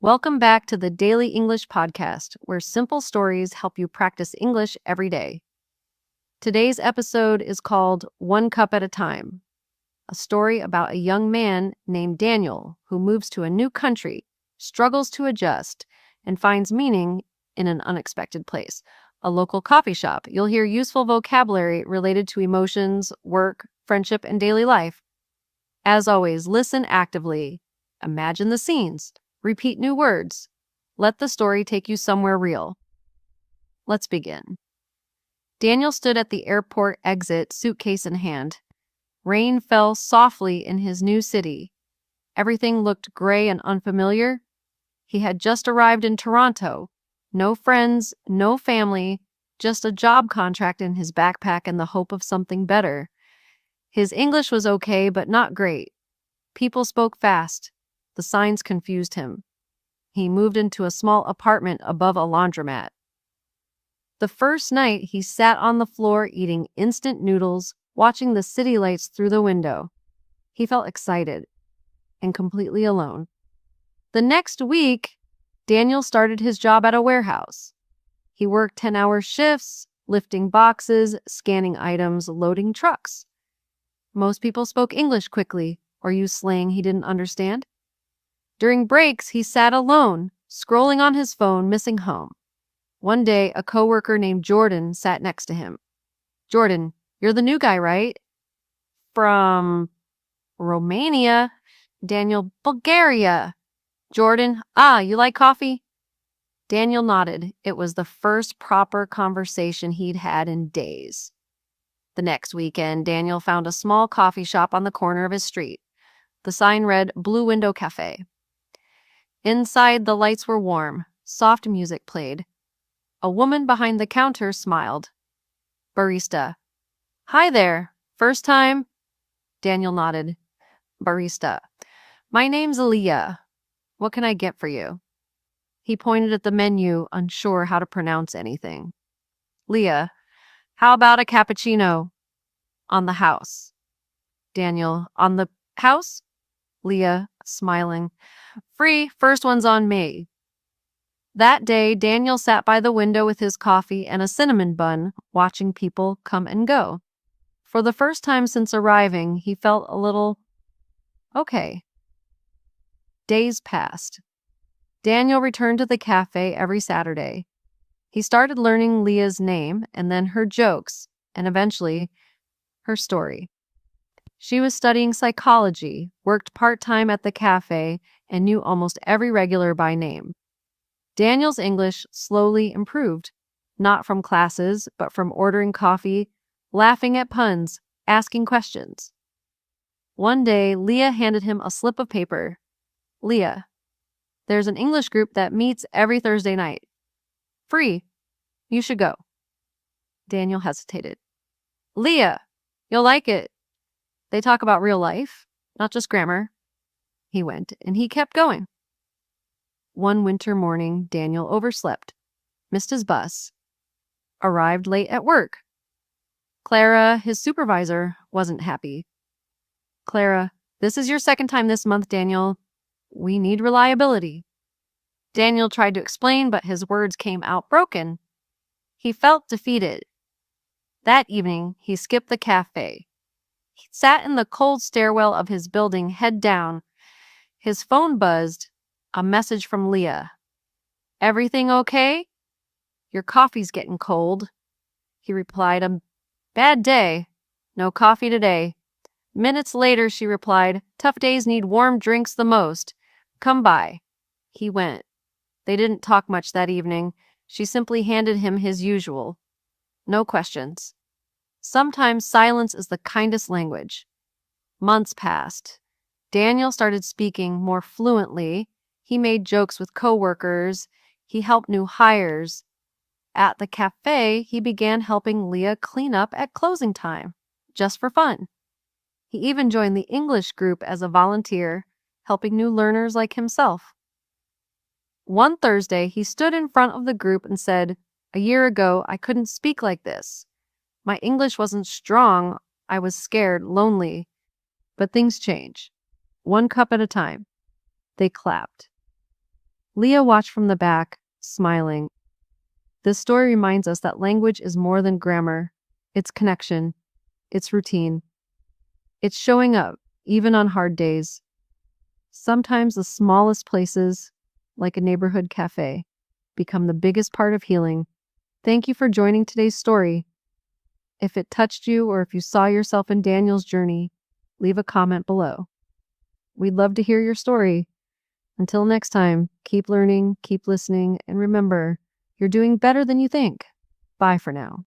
Welcome back to the Daily English Podcast, where simple stories help you practice English every day. Today's episode is called One Cup at a Time, a story about a young man named Daniel who moves to a new country, struggles to adjust, and finds meaning in an unexpected place, a local coffee shop. You'll hear useful vocabulary related to emotions, work, friendship, and daily life. As always, listen actively. Imagine the scenes. Repeat new words. Let the story take you somewhere real. Let's begin. Daniel stood at the airport exit, suitcase in hand. Rain fell softly in his new city. Everything looked gray and unfamiliar. He had just arrived in Toronto. No friends, no family, just a job contract in his backpack and the hope of something better. His English was okay, but not great. People spoke fast. The signs confused him. He moved into a small apartment above a laundromat. The first night, he sat on the floor eating instant noodles, watching the city lights through the window. He felt excited and completely alone. The next week, Daniel started his job at a warehouse. He worked 10-hour shifts, lifting boxes, scanning items, loading trucks. Most people spoke English quickly or used slang he didn't understand. During breaks, he sat alone, scrolling on his phone, missing home. One day, a coworker named Jordan sat next to him. "Jordan, you're the new guy, right?" "From Romania." Daniel, "Bulgaria." Jordan, "You like coffee?" Daniel nodded. It was the first proper conversation he'd had in days. The next weekend, Daniel found a small coffee shop on the corner of his street. The sign read Blue Window Cafe. Inside, the lights were warm. Soft music played. A woman behind the counter smiled. "Barista." "Hi there. First time?" Daniel nodded. Barista. "My name's Aaliyah. What can I get for you?" He pointed at the menu, unsure how to pronounce anything. "Leah, how about a cappuccino?" "On the house." Daniel, "On the house?" Leah, smiling. "Free, first one's on me." That day, Daniel sat by the window with his coffee and a cinnamon bun, watching people come and go. For the first time since arriving, he felt a little okay. Days passed. Daniel returned to the cafe every Saturday. He started learning Leah's name and then her jokes, and eventually, her story. She was studying psychology, worked part-time at the cafe, and knew almost every regular by name. Daniel's English slowly improved, not from classes, but from ordering coffee, laughing at puns, asking questions. One day, Leah handed him a slip of paper. "Leah, there's an English group that meets every Thursday night. Free. You should go." Daniel hesitated. "Leah, you'll like it. They talk about real life, not just grammar." He went, and he kept going. One winter morning, Daniel overslept, missed his bus, arrived late at work. Clara, his supervisor, wasn't happy. "Clara, this is your second time this month, Daniel. We need reliability." Daniel tried to explain, but his words came out broken. He felt defeated. That evening, he skipped the cafe. He sat in the cold stairwell of his building, head down. His phone buzzed. A message from Leah. "Everything okay? Your coffee's getting cold." He replied, "A bad day. No coffee today." Minutes later, she replied, "Tough days need warm drinks the most. Come by." He went. They didn't talk much that evening. She simply handed him his usual. No questions. Sometimes silence is the kindest language. Months passed. Daniel started speaking more fluently. He made jokes with coworkers. He helped new hires. At the cafe, he began helping Leah clean up at closing time, just for fun. He even joined the English group as a volunteer, helping new learners like himself. One Thursday, he stood in front of the group and said, "A year ago, I couldn't speak like this. My English wasn't strong. I was scared, lonely. But things change. One cup at a time." They clapped. Leah watched from the back, smiling. This story reminds us that language is more than grammar. It's connection. It's routine. It's showing up, even on hard days. Sometimes the smallest places, like a neighborhood cafe, become the biggest part of healing. Thank you for joining today's story. If it touched you or if you saw yourself in Daniel's journey, leave a comment below. We'd love to hear your story. Until next time, keep learning, keep listening, and remember, you're doing better than you think. Bye for now.